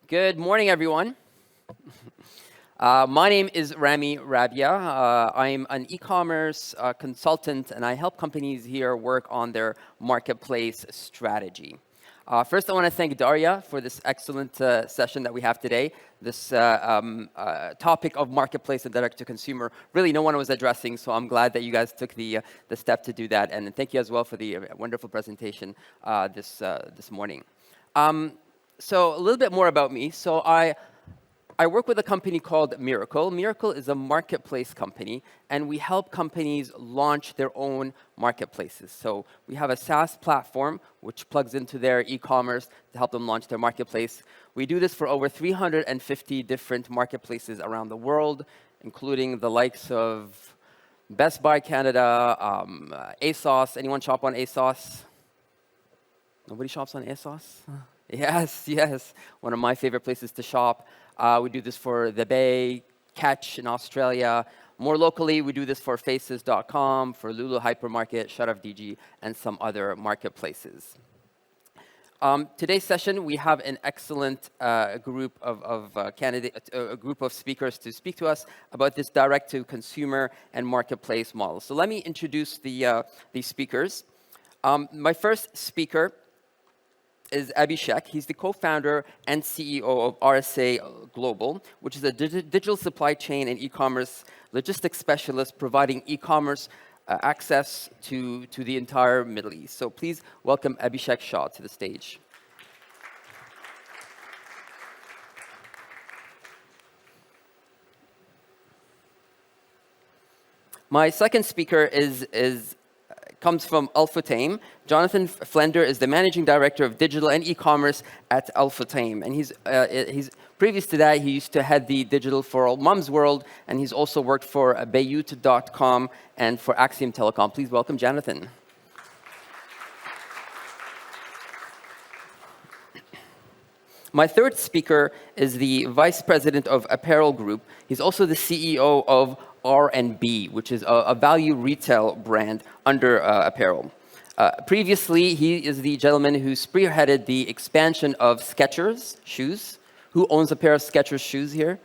Good morning, everyone. My name is Rabia. I'm an e-commerce consultant, and I help companies here work on their marketplace strategy. First, I want to thank Daria for this excellent session that we have today. This topic of marketplace and direct-to-consumer, really no one was addressing, so I'm glad that you guys took the step to do that. And thank you as well for the wonderful presentation this morning. So a little bit more about me. So I work with a company called Mirakl. Mirakl is a marketplace company, and we help companies launch their own marketplaces. So we have a SaaS platform which plugs into their e-commerce to help them launch their marketplace. We do this for over 350 different marketplaces around the world, including the likes of Best Buy Canada, ASOS. Anyone shop on ASOS? Nobody shops on ASOS? Yes. One of my favorite places to shop. We do this for The Bay, Catch in Australia. More locally, we do this for Faces.com, for Lulu Hypermarket, Sharaf.dg, and some other marketplaces. Today's session, we have an excellent group of a group of speakers to speak to us about this direct-to-consumer and marketplace model. So let me introduce these speakers. My first speaker is Abhishek. He's the co-founder and CEO of RSA Global, which is a digital supply chain and e-commerce logistics specialist providing e-commerce access to the entire Middle East. So please welcome Abhishek Shah to the stage. My second speaker comes from Al-Futtaim. Jonathan Flender is the managing director of digital and e-commerce at Al-Futtaim. And he's previous to that, he used to head the digital for Mum's World, and he's also worked for Bayut.com and for Axiom Telecom. Please welcome Jonathan. My third speaker is the vice president of Apparel Group. He's also the CEO of R&B, which is a value retail brand under Apparel. Previously, he is the gentleman who spearheaded the expansion of Skechers shoes. Who owns a pair of Skechers shoes here?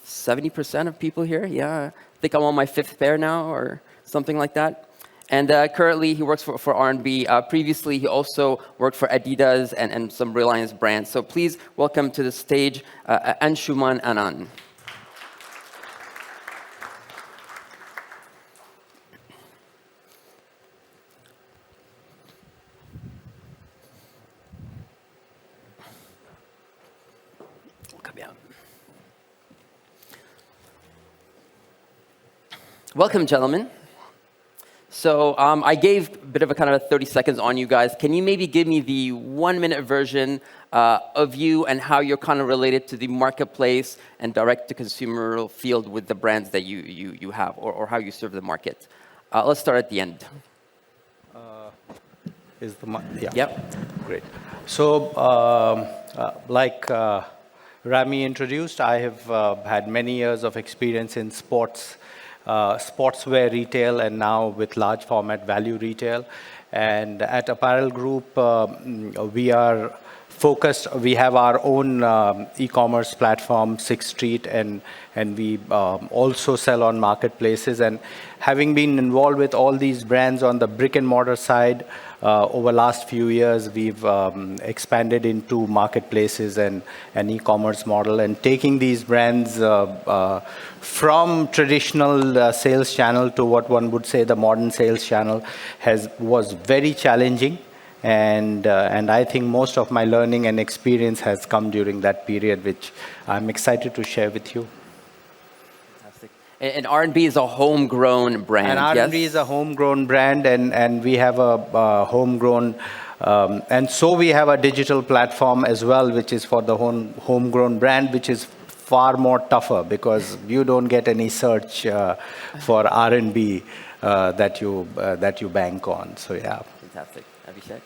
70% of people here? Yeah, I think I'm on my fifth pair now, or something like that. And currently, he works for R&B. Previously, he also worked for Adidas and some Reliance brands. So please welcome to the stage Anshuman Anand. Welcome, gentlemen. So I gave a bit of a kind of 30 seconds on you guys. Can you maybe give me the 1-minute version of you and how you're kind of related to the marketplace and direct-to-consumer field with the brands that you have, or how you serve the market? Let's start at the end. Yeah. Yep. Great. So like Rami introduced, I have had many years of experience in sportswear retail, and now with large format value retail. And at Apparel Group, we are focused. We have our own e-commerce platform, Sixth Street, and we also sell on marketplaces. And having been involved with all these brands on the brick and mortar side, over the last few years, we've expanded into marketplaces and an e-commerce model, and taking these brands from traditional sales channel to what one would say the modern sales channel was very challenging. And I think most of my learning and experience has come during that period, which I'm excited to share with you. And R&B is a homegrown brand. And R&B is a homegrown brand, and we have a homegrown, and so we have a digital platform as well, which is for the homegrown brand, which is far more tougher because you don't get any search for R&B that you bank on. So yeah. Fantastic. Abhishek?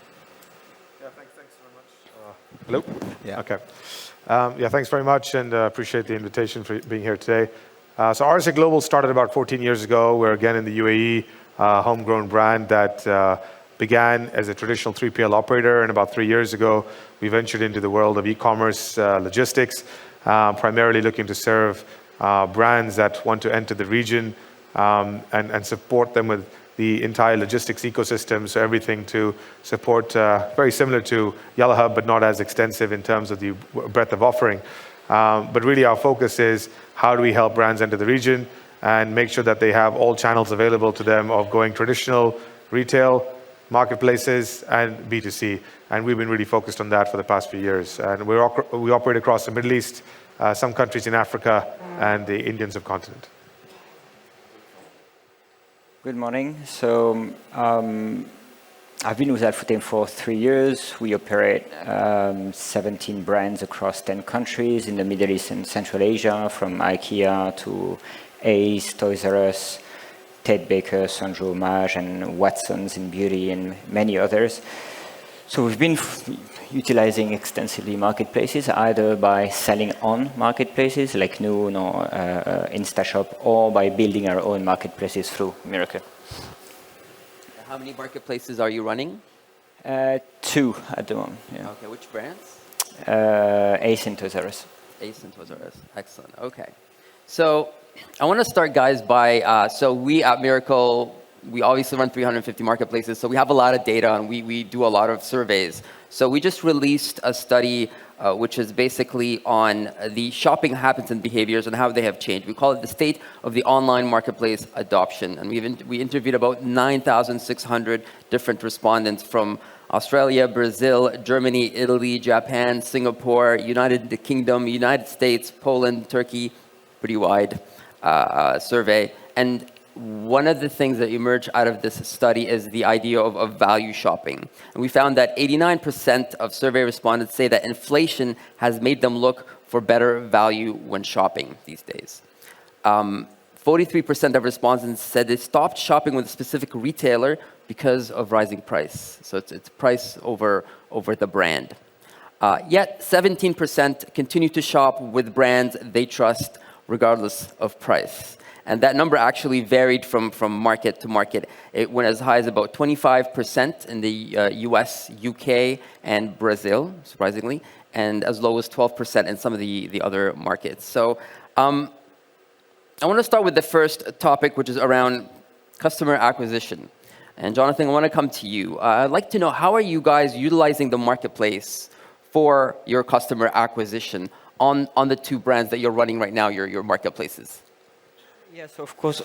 Yeah, thanks very much. Hello? Yeah. Okay. Yeah, thanks very much, and appreciate the invitation for being here today. So RSA Global started about 14 years ago. We're again in the UAE, homegrown brand that began as a traditional 3PL operator, and about 3 years ago, we ventured into the world of e-commerce logistics, primarily looking to serve brands that want to enter the region and support them with the entire logistics ecosystem. So everything to support, very similar to Yellow Hub, but not as extensive in terms of the breadth of offering. But really our focus is how do we help brands enter the region and make sure that they have all channels available to them of going traditional retail, marketplaces, and B2C. And we've been really focused on that for the past few years. And we operate across the Middle East, some countries in Africa, and the Indian subcontinent. Good morning. So I've been with Al-Futtaim for 3 years. We operate 17 brands across 10 countries in the Middle East and Central Asia, from IKEA to Ace, Toys R Us, Ted Baker, Sandro Mage, and Watson's in beauty, and many others. So we've been utilizing extensively marketplaces, either by selling on marketplaces like Noon or InstaShop, or by building our own marketplaces through Mirakl. How many marketplaces are you running? 2 at the moment. Yeah. Okay, which brands? Ace and Toys R Us. Ace and Toys R Us. Excellent. Okay. So I want to start, guys, by, so we at Mirakl, we obviously run 350 marketplaces, so we have a lot of data and we do a lot of surveys. So we just released a study which is basically on the shopping habits and behaviors and how they have changed. We call it the state of the online marketplace adoption. And we interviewed about 9,600 different respondents from Australia, Brazil, Germany, Italy, Japan, Singapore, United Kingdom, United States, Poland, Turkey, pretty wide survey. And one of the things that emerged out of this study is the idea of value shopping. And we found that 89% of survey respondents say that inflation has made them look for better value when shopping these days. 43% of respondents said they stopped shopping with a specific retailer because of rising price. So it's price over the brand. Yet 17% continue to shop with brands they trust regardless of price. And that number actually varied from market to market. It went as high as about 25% in the US, UK, and Brazil, surprisingly, and as low as 12% in some of the other markets. So I want to start with the first topic, which is around customer acquisition. And Jonathan, I want to come to you. I'd like to know, how are you guys utilizing the marketplace for your customer acquisition on the 2 brands that you're running right now, your marketplaces? Yes, so of course,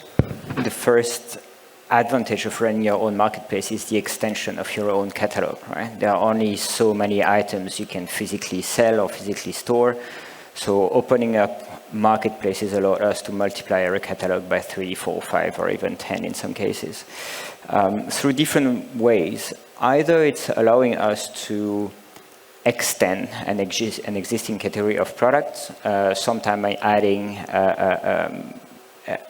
the first advantage of running your own marketplace is the extension of your own catalog, right? There are only so many items you can physically sell or physically store. So opening up marketplaces allow us to multiply our catalog by 3, 4, 5, or even 10 in some cases. Through different ways. Either it's allowing us to extend an existing category of products, sometimes by adding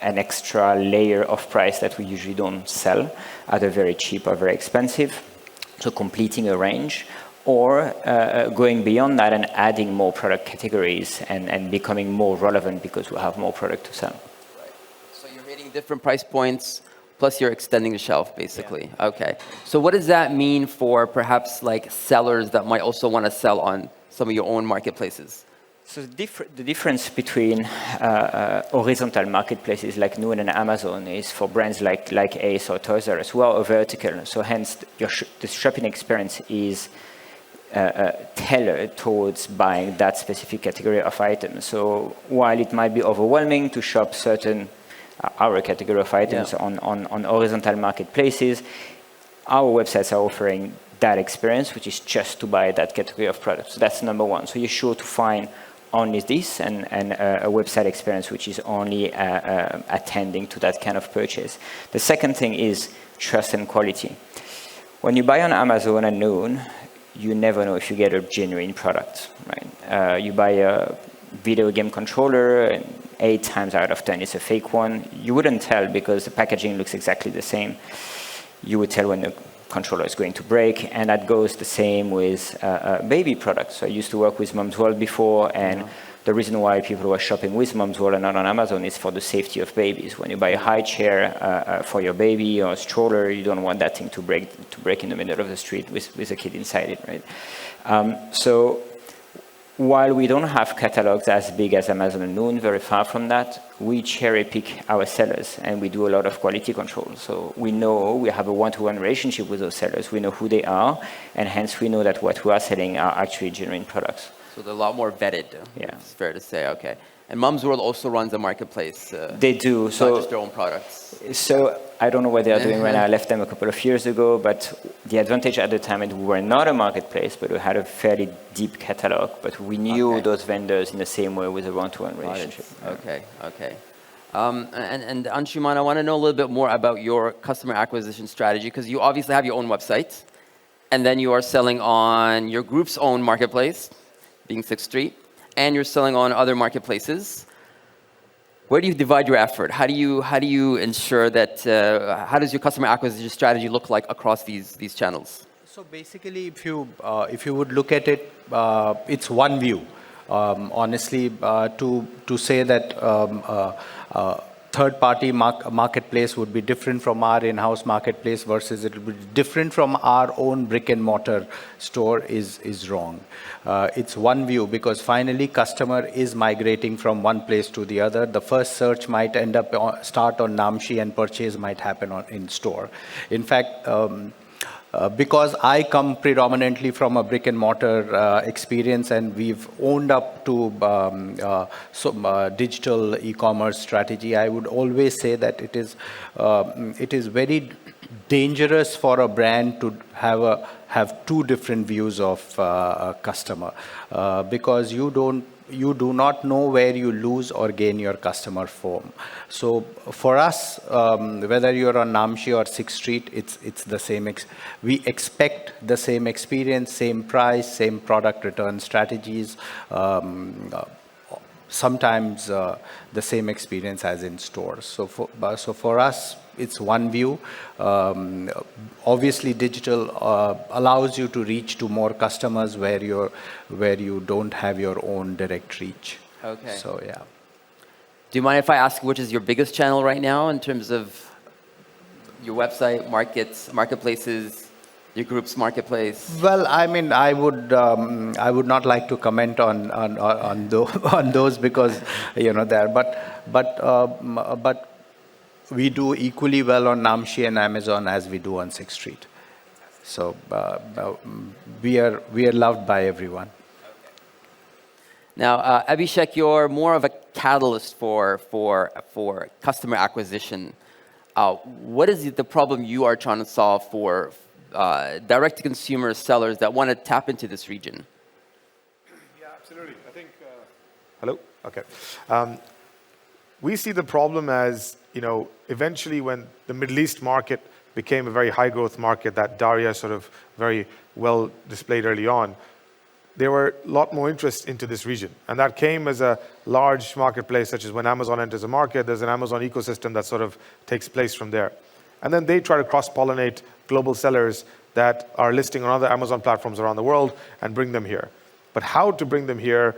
an extra layer of price that we usually don't sell, either very cheap or very expensive, so completing a range, or going beyond that and adding more product categories and becoming more relevant because we have more product to sell. Right. So you're hitting different price points, plus you're extending the shelf, basically. Yeah. Okay. So what does that mean for perhaps like sellers that might also want to sell on some of your own marketplaces? So the difference between horizontal marketplaces like Noon and Amazon is for brands like Ace or Toys R Us, who are vertical. So hence, the shopping experience is tailored towards buying that specific category of items. So while it might be overwhelming to shop certain our category of items on horizontal marketplaces, our websites are offering that experience, which is just to buy that category of products. So that's number one. So you're sure to find only this and a website experience which is only attending to that kind of purchase. The second thing is trust and quality. When you buy on Amazon and Noon, you never know if you get a genuine product, right? You buy a video game controller, and 8 times out of 10 it's a fake one. You wouldn't tell because the packaging looks exactly the same. You would tell when the controller is going to break, and that goes the same with baby products. So I used to work with Mom's World before, and The reason why people are shopping with Mom's World and not on Amazon is for the safety of babies. When you buy a high chair for your baby or a stroller, you don't want that thing to break in the middle of the street with a kid inside it, right? So while we don't have catalogs as big as Amazon and Noon, very far from that, we cherry pick our sellers and we do a lot of quality control. So we know we have a one-to-one relationship with those sellers. We know who they are, and hence we know that what we are selling are actually genuine products. So they're a lot more vetted. Yeah. It's fair to say, okay. And Mom's World also runs a marketplace. They do. Not So just their own products. So I don't know what they are doing right now. I left them a couple of years ago, but the advantage at the time, and we were not a marketplace, but we had a fairly deep catalog, but we knew those vendors in the same way with a one-to-one relationship. Okay. And Anshuman, I want to know a little bit more about your customer acquisition strategy, because you obviously have your own website, and then you are selling on your group's own marketplace, being 6th Street, and you're selling on other marketplaces. Where do you divide your effort? How do you ensure that? How does your customer acquisition strategy look like across these channels? So basically, if you would look at it, it's one view. Honestly, to say that third-party marketplace would be different from our in-house marketplace versus it would be different from our own brick-and-mortar store is wrong. It's one view because finally customer is migrating from one place to the other. The first search might start on Namshi and purchase might happen in store. In fact, because I come predominantly from a brick and mortar experience, and we've owned up to digital e-commerce strategy, I would always say that it is very dangerous for a brand to have two different views of a customer because you do not know where you lose or gain your customer from. So for us, whether you're on Namshi or 6th Street, it's the same. We expect the same experience, same price, same product return strategies. Sometimes the same experience as in stores. So for us, it's one view. Obviously, digital allows you to reach to more customers where you don't have your own direct reach. Okay. So yeah. Do you mind if I ask which is your biggest channel right now in terms of your website, marketplaces, your group's marketplace? Well, I mean, I would not like to comment on those because there, but we do equally well on Namshi and Amazon as we do on 6th Street. So we are loved by everyone. Now, Abhishek, you're more of a catalyst for customer acquisition. What is the problem you are trying to solve for direct-to-consumer sellers that want to tap into this region? Yeah, absolutely. I think. Hello. Okay. We see the problem as eventually when the Middle East market became a very high-growth market that Daria sort of very well displayed early on. There were a lot more interest into this region. And that came as a large marketplace, such as when Amazon enters a market, there's an Amazon ecosystem that sort of takes place from there. And then they try to cross-pollinate global sellers that are listing on other Amazon platforms around the world and bring them here. But how to bring them here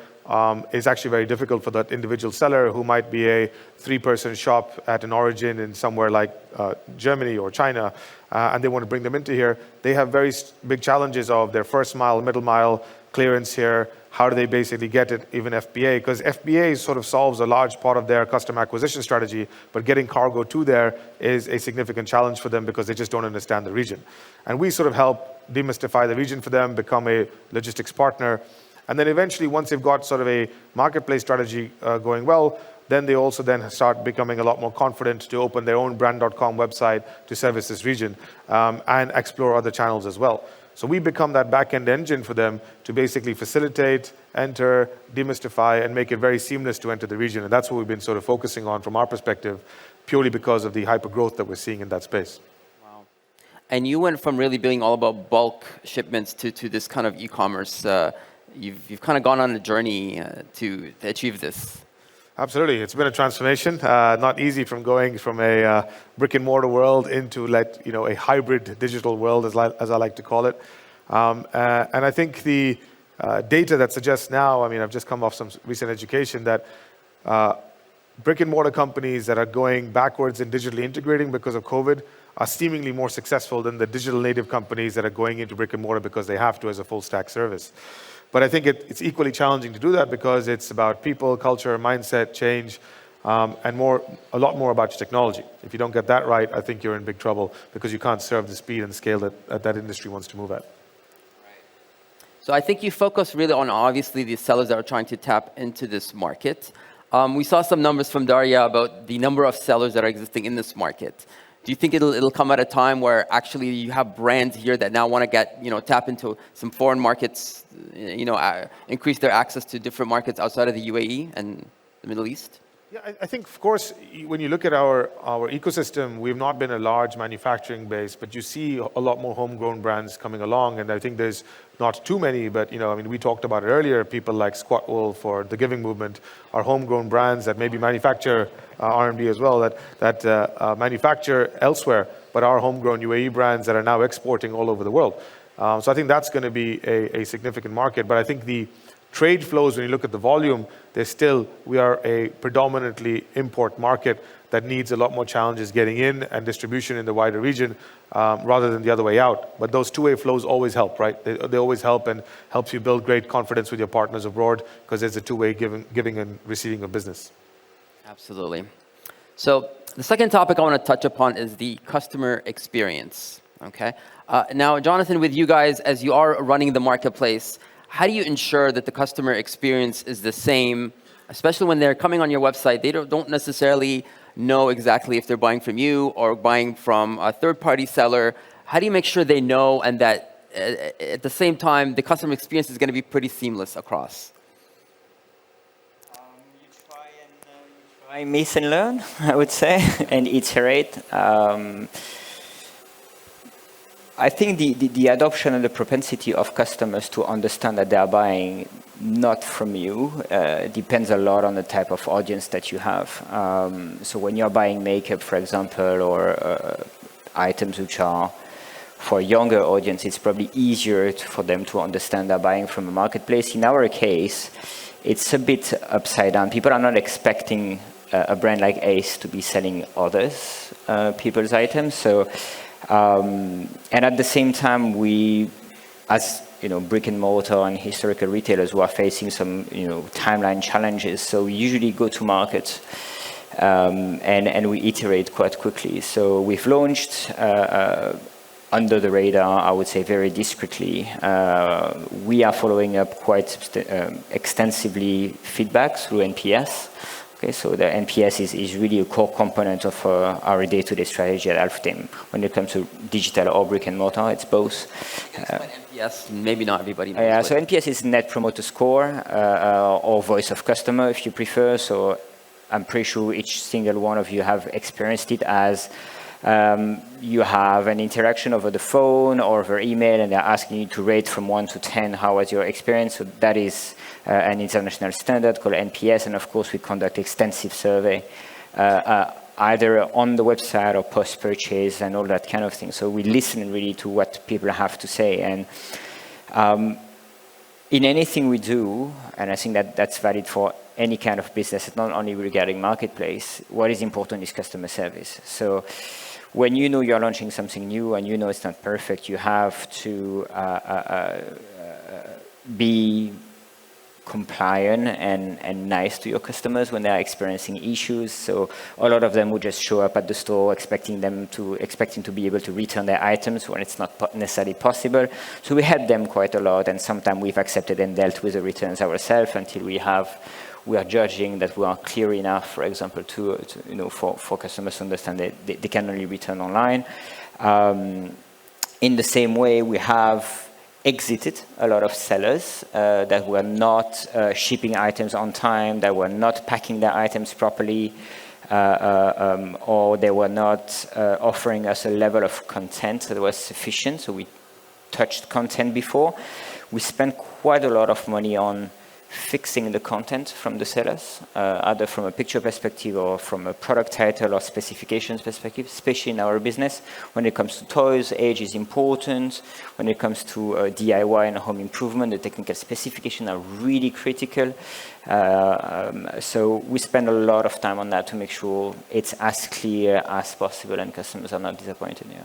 is actually very difficult for that individual seller who might be a 3-person shop at an origin in somewhere like Germany or China, and they want to bring them into here. They have very big challenges of their first mile, middle mile, clearance here. How do they basically get it, even FBA? Because FBA sort of solves a large part of their customer acquisition strategy, but getting cargo to there is a significant challenge for them because they just don't understand the region. And we sort of help demystify the region for them, become a logistics partner. And then eventually, once they've got sort of a marketplace strategy going well, then they also then start becoming a lot more confident to open their own brand.com website to service this region and explore other channels as well. So we become that back-end engine for them to basically facilitate, enter, demystify, and make it very seamless to enter the region. And that's what we've been sort of focusing on from our perspective, purely because of the hyper-growth that we're seeing in that space. Wow. And you went from really being all about bulk shipments to this kind of e-commerce. You've kind of gone on a journey to achieve this. Absolutely. It's been a transformation. Not easy from going from a brick and mortar world into a hybrid digital world, as I like to call it. And I think the data that suggests now, I mean, I've just come off some recent education that brick and mortar companies that are going backwards in digitally integrating because of COVID are seemingly more successful than the digital native companies that are going into brick and mortar because they have to as a full stack service. But I think it's equally challenging to do that because it's about people, culture, mindset, change, and a lot more about your technology. If you don't get that right, I think you're in big trouble because you can't serve the speed and scale that industry wants to move at. So I think you focus really on obviously the sellers that are trying to tap into this market. We saw some numbers from Daria about the number of sellers that are existing in this market. Do you think it'll come at a time where actually you have brands here that now want to tap into some foreign markets, increase their access to different markets outside of the UAE and the Middle East? Yeah, I think, of course, when you look at our ecosystem, we've not been a large manufacturing base, but you see a lot more homegrown brands coming along, and I think there's not too many, but I mean, we talked about it earlier. People like Squat Wolf or the Giving Movement are homegrown brands that maybe manufacture RMD as well, that manufacture elsewhere, but are homegrown UAE brands that are now exporting all over the world. So I think that's going to be a significant market, but I think the trade flows, when you look at the volume, we are a predominantly import market that needs a lot more challenges getting in and distribution in the wider region rather than the other way out. But those two-way flows always help, right? They always help and helps you build great confidence with your partners abroad because there's a two-way giving and receiving of business. Absolutely. So the second topic I want to touch upon is the customer experience. Okay. Now, Jonathan, with you guys, as you are running the marketplace, how do you ensure that the customer experience is the same, especially when they're coming on your website? They don't necessarily know exactly if they're buying from you or buying from a third-party seller. How do you make sure they know and that at the same time, the customer experience is going to be pretty seamless across? You try miss and learn, I would say, and iterate. I think the adoption and the propensity of customers to understand that they are buying not from you depends a lot on the type of audience that you have. So when you're buying makeup, for example, or items which are for a younger audience, it's probably easier for them to understand they're buying from a marketplace. In our case, it's a bit upside down. People are not expecting a brand like Ace to be selling others people's items. So. And at the same time, we, as brick and mortar and historical retailers, who are facing some timeline challenges, so we usually go to market and we iterate quite quickly. So we've launched under the radar, I would say very discreetly. We are following up quite extensively feedback through NPS. Okay, so the NPS is really a core component of our day-to-day strategy at Al-Futtaim. When it comes to digital or brick and mortar, it's both. NPS, maybe not everybody knows. Yeah, so NPS is Net Promoter Score or Voice of Customer, if you prefer. So I'm pretty sure each single one of you have experienced it as you have an interaction over the phone or over email, and they're asking you to rate from 1 to 10 how was your experience. So that is an international standard called NPS, and of course we conduct extensive survey either on the website or post-purchase and all that kind of thing. So we listen really to what people have to say, and in anything we do, and I think that's valid for any kind of business, it's not only regarding marketplace, what is important is customer service. So when you're launching something new and it's not perfect, you have to be compliant and nice to your customers when they are experiencing issues. So a lot of them would just show up at the store expecting to be able to return their items when it's not necessarily possible. So we help them quite a lot, and sometimes we've accepted and dealt with the returns ourselves until we are judging that we are clear enough, for example, for customers to understand that they can only return online. In the same way, we have exited a lot of sellers that were not shipping items on time, that were not packing their items properly, or they were not offering us a level of content that was sufficient. So we touched content before. We spent quite a lot of money on fixing the content from the sellers, either from a picture perspective or from a product title or specifications perspective, especially in our business. When it comes to toys, age is important. When it comes to DIY and home improvement, the technical specifications are really critical. So we spend a lot of time on that to make sure it's as clear as possible and customers are not disappointed. Yeah.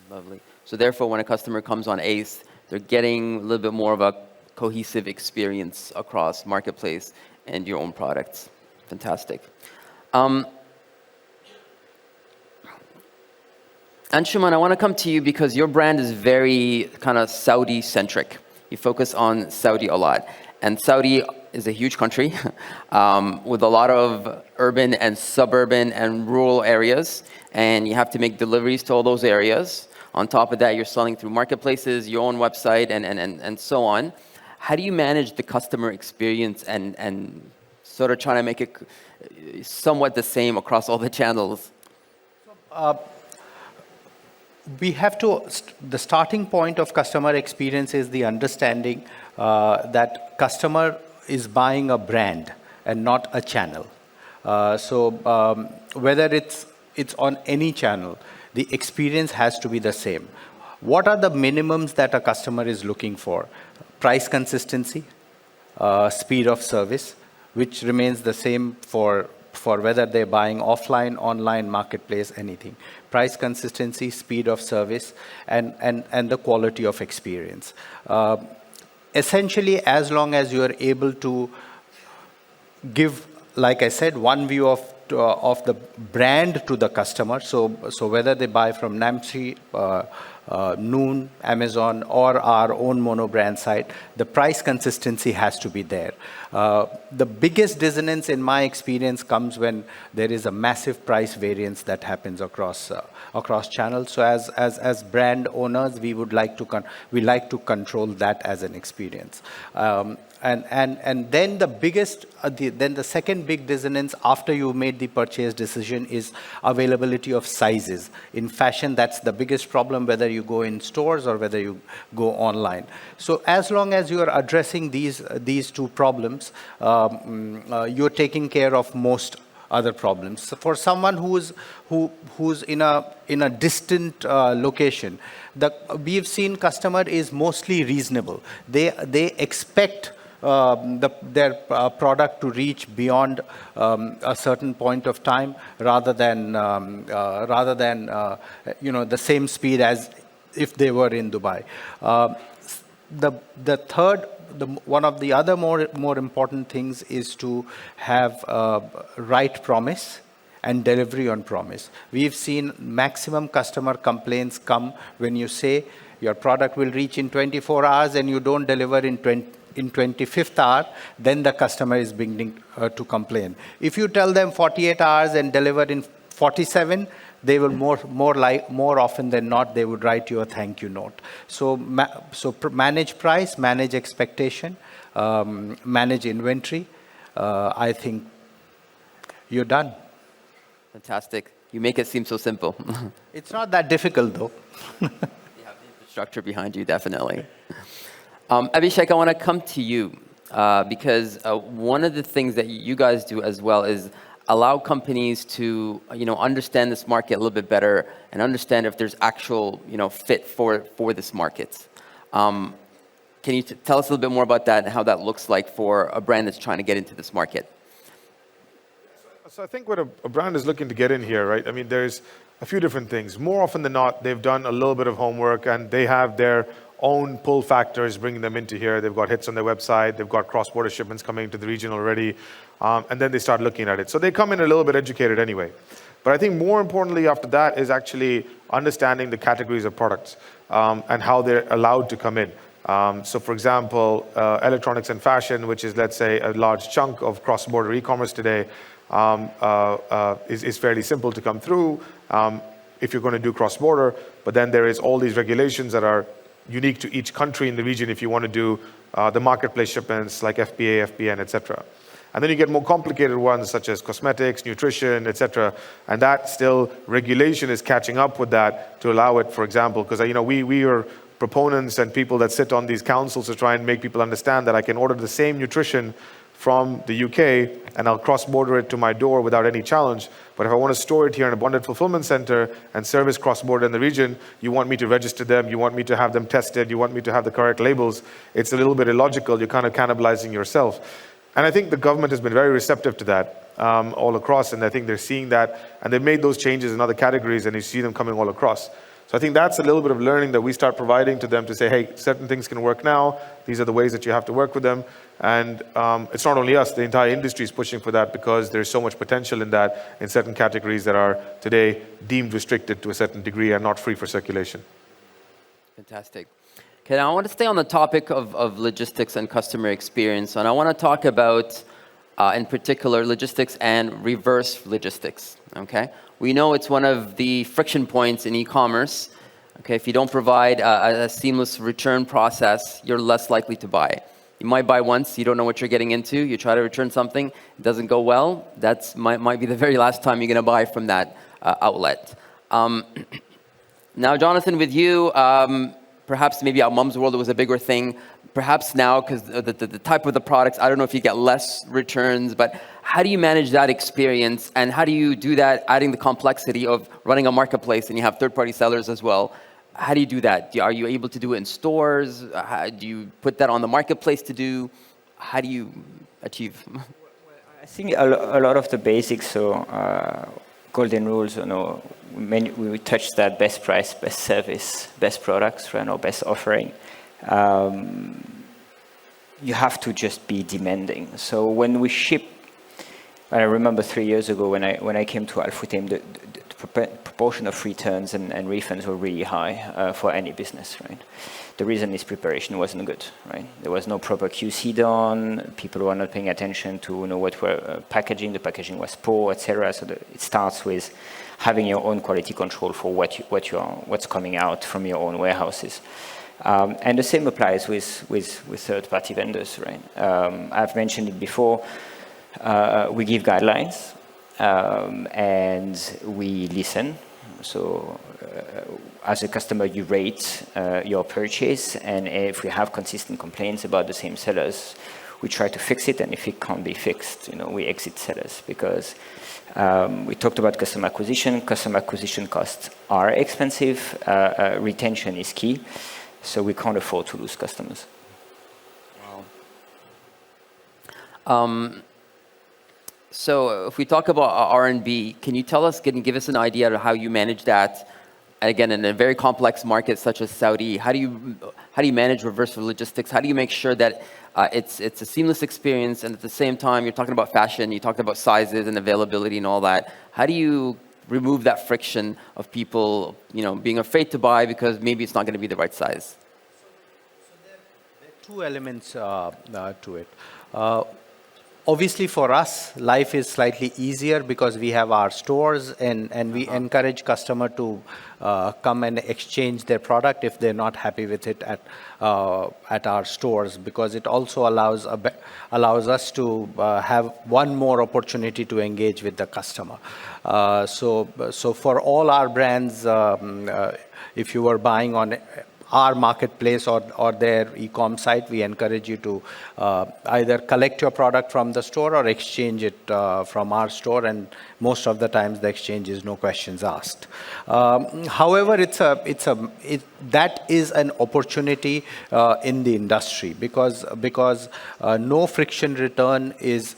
Lovely. So therefore, when a customer comes on Ace, they're getting a little bit more of a cohesive experience across Marketplace and your own products. Fantastic. Anshuman, I want to come to you because your brand is very kind of Saudi-centric. You focus on Saudi a lot. And Saudi is a huge country with a lot of urban and suburban and rural areas. And you have to make deliveries to all those areas. On top of that, you're selling through marketplaces, your own website, and so on. How do you manage the customer experience and sort of try to make it somewhat the same across all the channels? We have to, the starting point of customer experience is the understanding that customer is buying a brand and not a channel. Whether it's on any channel, the experience has to be the same. What are the minimums that a customer is looking for? Price consistency, speed of service, which remains the same for whether they're buying offline, online, marketplace, anything. Price consistency, speed of service, and the quality of experience. Essentially, as long as you're able to give, like I said, one view of the brand to the customer. So whether they buy from Namsi, Noon, Amazon, or our own mono brand site, the price consistency has to be there. The biggest dissonance in my experience comes when there is a massive price variance that happens across channels. So as brand owners, we like to control that as an experience. And then the second big dissonance after you made the purchase decision is availability of sizes. In fashion, that's the biggest problem, whether you go in stores or whether you go online. So as long as you are addressing these two problems, you're taking care of most other problems. So for someone who's in a distant location, we've seen customer is mostly reasonable. They expect their product to reach beyond a certain point of time rather than the same speed as if they were in Dubai. The third, one of the other more important things is to have right promise and delivery on promise. We've seen maximum customer complaints come when you say your product will reach in 24 hours and you don't deliver in 25th hour, then the customer is beginning to complain. If you tell them 48 hours and deliver in 47, they will more often than not, they would write you a thank you note. So manage price, manage expectation, manage inventory. I think you're done. Fantastic. You make it seem so simple. It's not that difficult, though. You have the infrastructure behind you, definitely. Abhishek, I want to come to you because one of the things that you guys do as well is allow companies to understand this market a little bit better and understand if there's actual fit for this market. Can you tell us a little bit more about that and how that looks like for a brand that's trying to get into this market? So I think what a brand is looking to get in here, right? I mean, there's a few different things. More often than not, they've done a little bit of homework and they have their own pull factors bringing them into here. They've got hits on their website. They've got cross-border shipments coming to the region already. And then they start looking at it. So they come in a little bit educated anyway. But I think more importantly after that is actually understanding the categories of products and how they're allowed to come in. So for example, electronics and fashion, which is, let's say, a large chunk of cross-border e-commerce today, is fairly simple to come through if you're going to do cross-border. But then there is all these regulations that are unique to each country in the region if you want to do the marketplace shipments like FBA, FBN, etc. And then you get more complicated ones such as cosmetics, nutrition, etc. And that still regulation is catching up with that to allow it, for example, because we are proponents and people that sit on these councils to try and make people understand that I can order the same nutrition from the UK and I'll cross-border it to my door without any challenge. But if I want to store it here in a bonded fulfillment center and service cross-border in the region, you want me to register them, you want me to have them tested, you want me to have the correct labels. It's a little bit illogical. You're kind of cannibalizing yourself. And I think the government has been very receptive to that all across, and I think they're seeing that, and they've made those changes in other categories, and you see them coming all across. So I think that's a little bit of learning that we start providing to them to say, hey, certain things can work now. These are the ways that you have to work with them. And it's not only us, the entire industry is pushing for that because there's so much potential in that in certain categories that are today deemed restricted to a certain degree and not free for circulation. Fantastic. Okay, now I want to stay on the topic of logistics and customer experience. And I want to talk about, in particular, logistics and reverse logistics. Okay? We know it's one of the friction points in e-commerce. Okay, if you don't provide a seamless return process, you're less likely to buy. You might buy once, you don't know what you're getting into, you try to return something, it doesn't go well, that might be the very last time you're going to buy from that outlet. Now, Jonathan, with you, perhaps maybe our Mum's World was a bigger thing. Perhaps now, because the type of the products, I don't know if you get less returns, but how do you manage that experience? And how do you do that, adding the complexity of running a marketplace and you have third-party sellers as well? How do you do that? Are you able to do it in stores? Do you put that on the marketplace to do? How do you achieve? I think a lot of the basics, so golden rules, we touched that: best price, best service, best products, right, or best offering. You have to just be demanding. So when we ship, I remember 3 years ago when I came to Al-Futtaim, the proportion of returns and refunds were really high for any business, right? The reason is preparation wasn't good, right? There was no proper QC done. People were not paying attention to what were packaging. The packaging was poor, etc. So it starts with having your own quality control for what's coming out from your own warehouses. And the same applies with third-party vendors, right? I've mentioned it before. We give guidelines and we listen. So as a customer, you rate your purchase, and if we have consistent complaints about the same sellers, we try to fix it, and if it can't be fixed, we exit sellers, because we talked about customer acquisition. Customer acquisition costs are expensive. Retention is key. So we can't afford to lose customers. Wow. So if we talk about R&B, can you give us an idea of how you manage that? And again, in a very complex market such as Saudi, how do you manage reverse logistics? How do you make sure that it's a seamless experience, and at the same time you're talking about fashion, you talked about sizes and availability and all that. How do you remove that friction of people, being afraid to buy because maybe it's not going to be the right size? So there are two elements to it. Obviously, for us, life is slightly easier because we have our stores, and we encourage customer to come and exchange their product if they're not happy with it at our stores, because it also allows us to have one more opportunity to engage with the customer. So for all our brands, if you were buying on our marketplace or their e-com site, we encourage you to either collect your product from the store or exchange it from our store, and most of the times the exchange is no questions asked. However, that is an opportunity in the industry, because no friction return is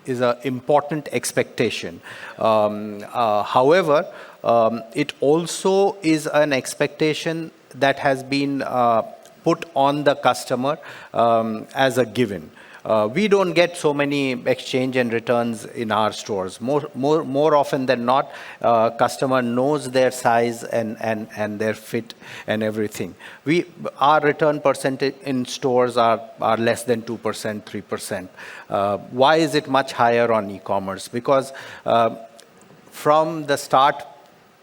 an important expectation. However, it also is an expectation that has been put on the customer as a given. We don't get so many exchange and returns in our stores. More often than not, customer knows their size and their fit and everything. Our return percentage in stores are less than 2%, 3%. Why is it much higher on e-commerce? Because from the start,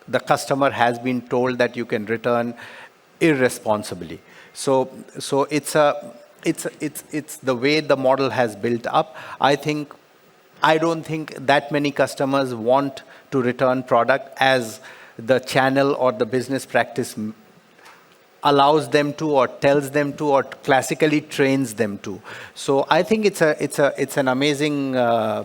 the customer has been told that you can return irresponsibly. So it's the way the model has built up. I don't think that many customers want to return product as the channel or the business practice allows them to, or tells them to, or classically trains them to. So I think it's an amazing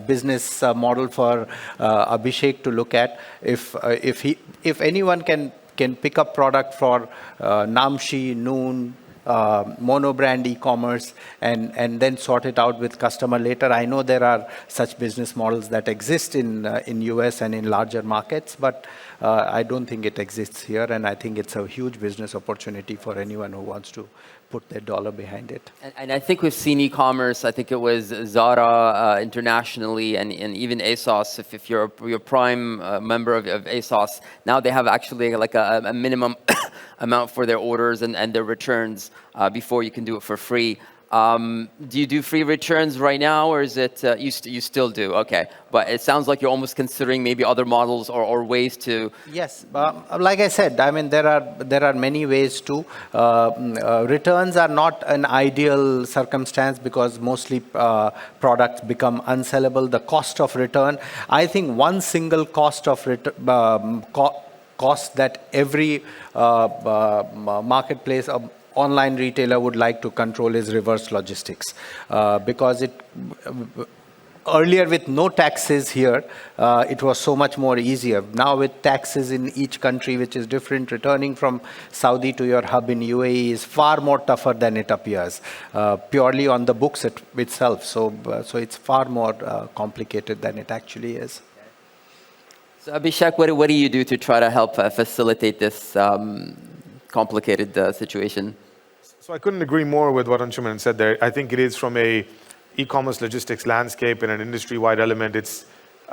business model for Abhishek to look at. If anyone can pick up product for Namshi, Noon, mono-brand e-commerce, and then sort it out with customer later. I know there are such business models that exist in US and in larger markets, but I don't think it exists here, and I think it's a huge business opportunity for anyone who wants to put their dollar behind it. And I think we've seen e-commerce. I think it was Zara internationally, and even ASOS. If you're a prime member of ASOS, now they have actually like a minimum amount for their orders and their returns before you can do it for free. Do you do free returns right now, or is it you still do? Okay, but it sounds like you're almost considering maybe other models or ways to. Yes, like I said, I mean there are many ways to. Returns are not an ideal circumstance because mostly products become unsellable. The cost of return, I think one single cost of cost that every marketplace online retailer would like to control is reverse logistics, because earlier with no taxes here, it was so much more easier. Now with taxes in each country, which is different, returning from Saudi to your hub in UAE is far more tougher than it appears, purely on the books itself. So it's far more complicated than it actually is. So Abhishek, what do you do to try to help facilitate this complicated situation? So I couldn't agree more with what Anshuman said there. I think it is from a e-commerce logistics landscape and an industry-wide element, it's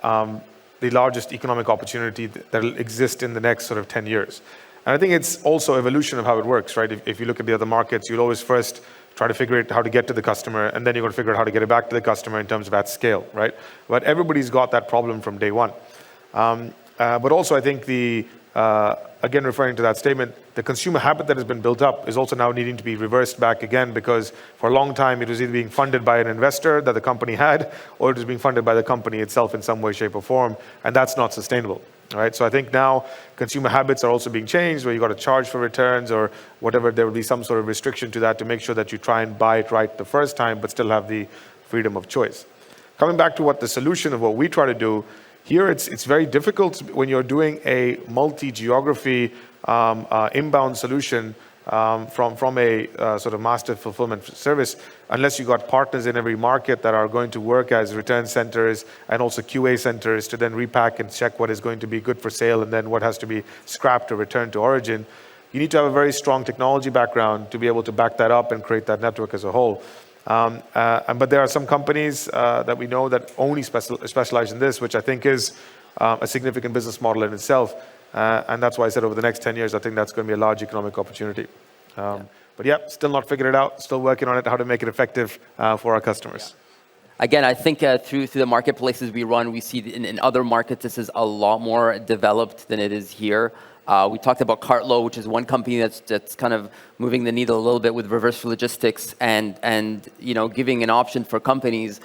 the largest economic opportunity that will exist in the next sort of 10 years. And I think it's also evolution of how it works, right? If you look at the other markets, you'll always first try to figure out how to get to the customer, and then you're going to figure out how to get it back to the customer in terms of at scale, right? But everybody's got that problem from day one. But also I think again, referring to that statement, the consumer habit that has been built up is also now needing to be reversed back again, because for a long time it was either being funded by an investor that the company had, or it was being funded by the company itself in some way, shape, or form, and that's not sustainable. Right? So I think now consumer habits are also being changed, where you've got to charge for returns or whatever. There will be some sort of restriction to that to make sure that you try and buy it right the first time, but still have the freedom of choice. Coming back to what the solution of what we try to do, here it's very difficult when you're doing a multi-geography inbound solution from a sort of master fulfillment service, unless you've got partners in every market that are going to work as return centers and also QA centers to then repack and check what is going to be good for sale and then what has to be scrapped or returned to origin. You need to have a very strong technology background to be able to back that up and create that network as a whole. But there are some companies that we know that only specialize in this, which I think is a significant business model in itself. And that's why I said over the next 10 years, I think that's going to be a large economic opportunity. But yeah, still not figured it out, still working on it, how to make it effective for our customers. Yeah. Again, I think through the marketplaces we run, we see in other markets this is a lot more developed than it is here. We talked about Cartload, which is one company that's kind of moving the needle a little bit with reverse logistics and giving an option for companies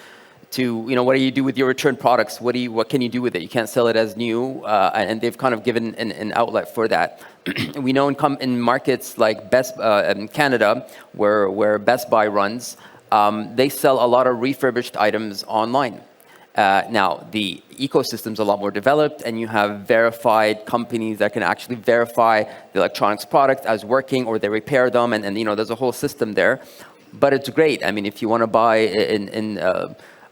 to, what do you do with your return products? What can you do with it? You can't sell it as new, and they've kind of given an outlet for that. We know in markets like in Canada, where Best Buy runs, they sell a lot of refurbished items online. Now, the ecosystem's a lot more developed, and you have verified companies that can actually verify the electronics product as working, or they repair them, and there's a whole system there. But it's great. I mean, if you want to buy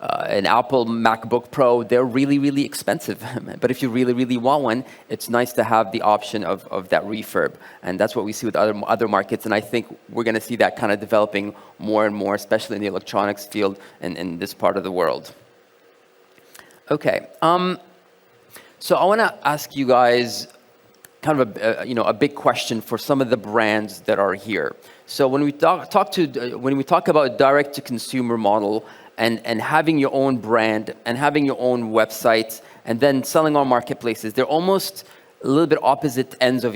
an Apple MacBook Pro, they're really, really expensive. But if you really, really want one, it's nice to have the option of that refurb. And that's what we see with other markets. And I think we're going to see that kind of developing more and more, especially in the electronics field in this part of the world. Okay, so I want to ask you guys kind of a big question for some of the brands that are here. So when we talk about direct-to-consumer model and having your own brand and having your own website and then selling on marketplaces, they're almost a little bit opposite ends of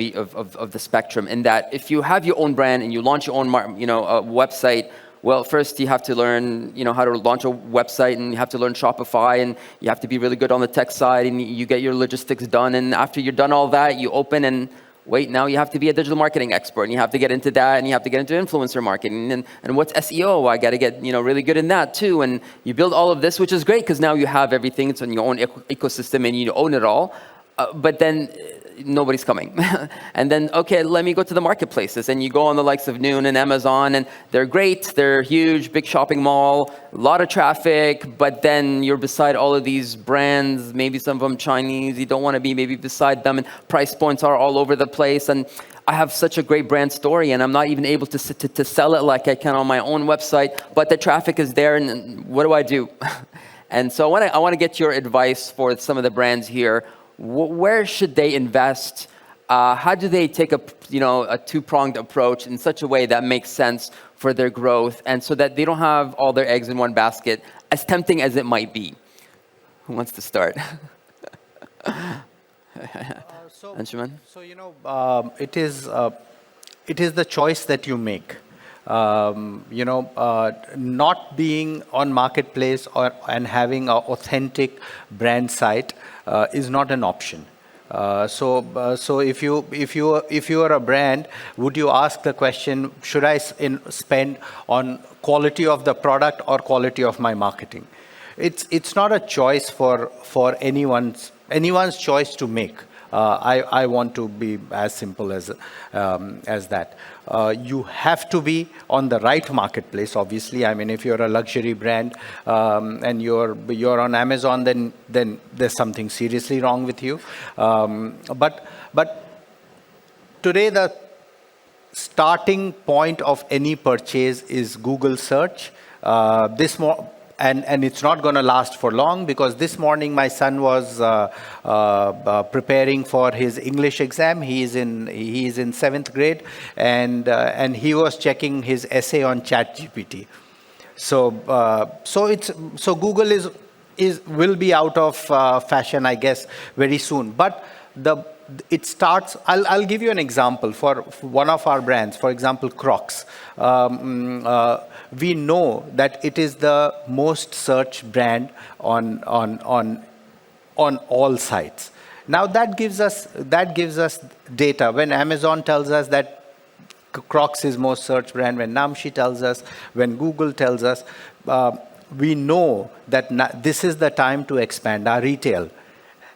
the spectrum. In that, if you have your own brand and you launch your own website, well, first you have to learn, how to launch a website, and you have to learn Shopify, and you have to be really good on the tech side, and you get your logistics done. And after you're done all that, you open, and Wait, now you have to be a digital marketing expert, and you have to get into that, and you have to get into influencer marketing, and what's SEO? I got to get really good in that too. And you build all of this, which is great because now you have everything. It's on your own ecosystem, and you own it all. But then nobody's coming. And then, okay, let me go to the marketplaces. And you go on the likes of Noon and Amazon, and they're great. They're huge, big shopping mall, a lot of traffic. But then you're beside all of these brands, maybe some of them Chinese. You don't want to be maybe beside them, and price points are all over the place. And I have such a great brand story, and I'm not even able to sell it like I can on my own website. But the traffic is there, and what do I do? And so I want to get your advice for some of the brands here. Where should they invest? How do they take a two-pronged approach in such a way that makes sense for their growth, and so that they don't have all their eggs in one basket, as tempting as it might be? Who wants to start? Anshuman? So it is the choice that you make. Not being on marketplace and having an authentic brand site is not an option. So if you are a brand, would you ask the question, should I spend on quality of the product or quality of my marketing? It's not a choice for anyone's choice to make. I want to be as simple as that. You have to be on the right marketplace, obviously. I mean, if you're a luxury brand and you're on Amazon, then there's something seriously wrong with you. But today the starting point of any purchase is Google search. And it's not going to last for long, because this morning my son was preparing for his English exam. He is in 7th grade, and he was checking his essay on ChatGPT. So Google will be out of fashion, I guess, very soon. But it starts. I'll give you an example for one of our brands. For example, Crocs. We know that it is the most searched brand on all sites. Now that gives us data. When Amazon tells us that Crocs is most searched brand, when Namshi tells us, when Google tells us, we know that this is the time to expand our retail.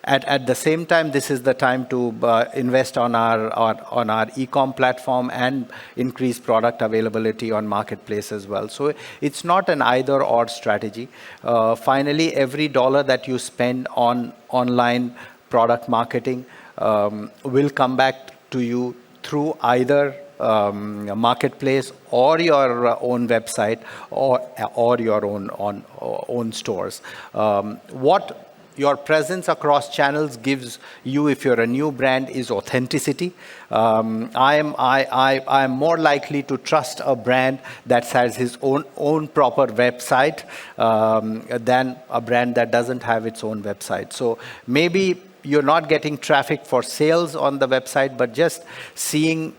At the same time, this is the time to invest on our e-com platform and increase product availability on marketplace as well. So it's not an either-or strategy. Finally, every dollar that you spend on online product marketing will come back to you through either a marketplace or your own website or your own stores. What your presence across channels gives you, if you're a new brand, is authenticity. I am more likely to trust a brand that has his own proper website than a brand that doesn't have its own website. So maybe you're not getting traffic for sales on the website, but just seeing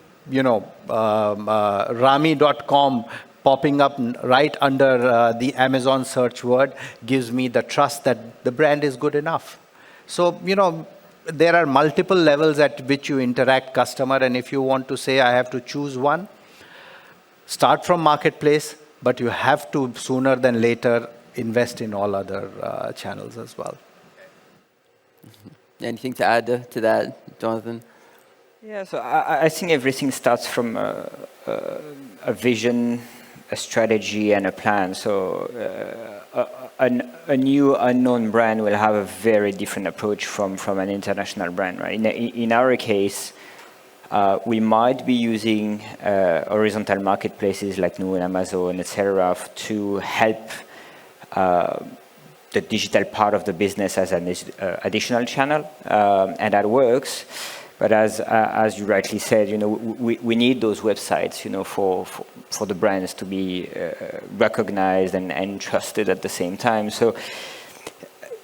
Rami.com popping up right under the Amazon search word gives me the trust that the brand is good enough. So, there are multiple levels at which you interact customer, and if you want to say, I have to choose one, start from marketplace, but you have to sooner than later invest in all other channels as well. Anything to add to that, Jonathan? Yeah, so I think everything starts from a vision, a strategy, and a plan. So a new unknown brand will have a very different approach from an international brand, right? In our case, we might be using horizontal marketplaces like Noon, Amazon, etc., to help the digital part of the business as an additional channel, and that works. But as you rightly said, we need those websites, for the brands to be recognized and trusted at the same time. So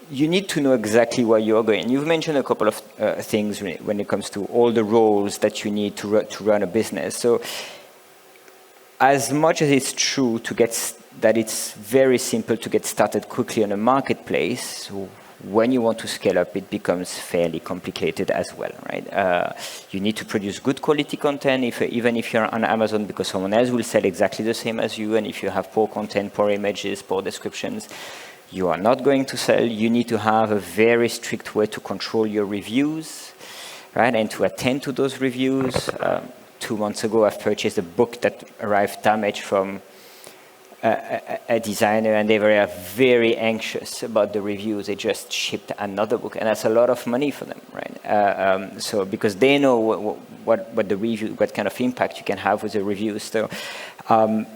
you need to know exactly where you're going. You've mentioned a couple of things when it comes to all the roles that you need to run a business. So as much as it's true that it's very simple to get started quickly on a marketplace, when you want to scale up, it becomes fairly complicated as well, right? You need to produce good quality content, even if you're on Amazon, because someone else will sell exactly the same as you. And if you have poor content, poor images, poor descriptions, you are not going to sell. You need to have a very strict way to control your reviews, right? And to attend to those reviews. 2 months ago, I've purchased a book that arrived damaged from a designer, and they were very anxious about the reviews. They just shipped another book, and that's a lot of money for them, right? So because they know what the review, what kind of impact you can have with the reviews. So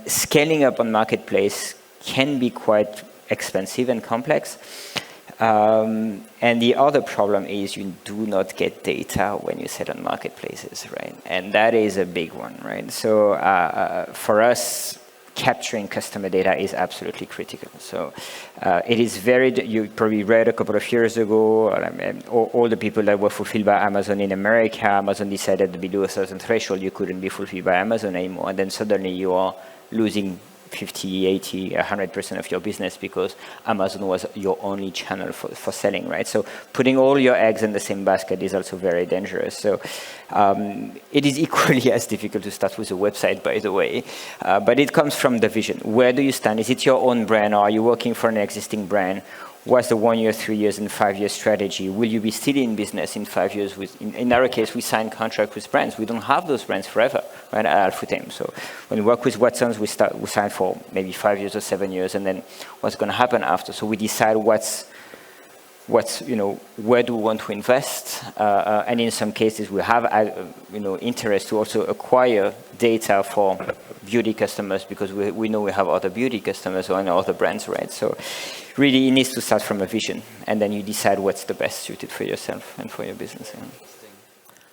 scaling up on Marketplace can be quite expensive and complex. And the other problem is you do not get data when you sell on marketplaces, right? And that is a big one, right? So for us, capturing customer data is absolutely critical. So it is you probably read a couple of years ago, all the people that were fulfilled by Amazon in America, Amazon decided below a certain threshold, you couldn't be fulfilled by Amazon anymore. And then suddenly you are losing 50, 80, 100% of your business because Amazon was your only channel for selling, right? So putting all your eggs in the same basket is also very dangerous. So it is equally as difficult to start with a website, by the way, but it comes from the vision. Where do you stand? Is it your own brand, or are you working for an existing brand? What's the 1 year, 3 years, and 5 year strategy? Will you be still in business in 5 years? In our case, we sign contract with brands. We don't have those brands forever, right, at Al-Futtaim. So when we work with Watsons, we sign for maybe 5 years or 7 years, and then what's going to happen after? So we decide where do we want to invest? And in some cases, we have interest to also acquire data for beauty customers, because we know we have other beauty customers or other brands, right? So really, it needs to start from a vision, and then you decide what's the best suited for yourself and for your business. Yeah.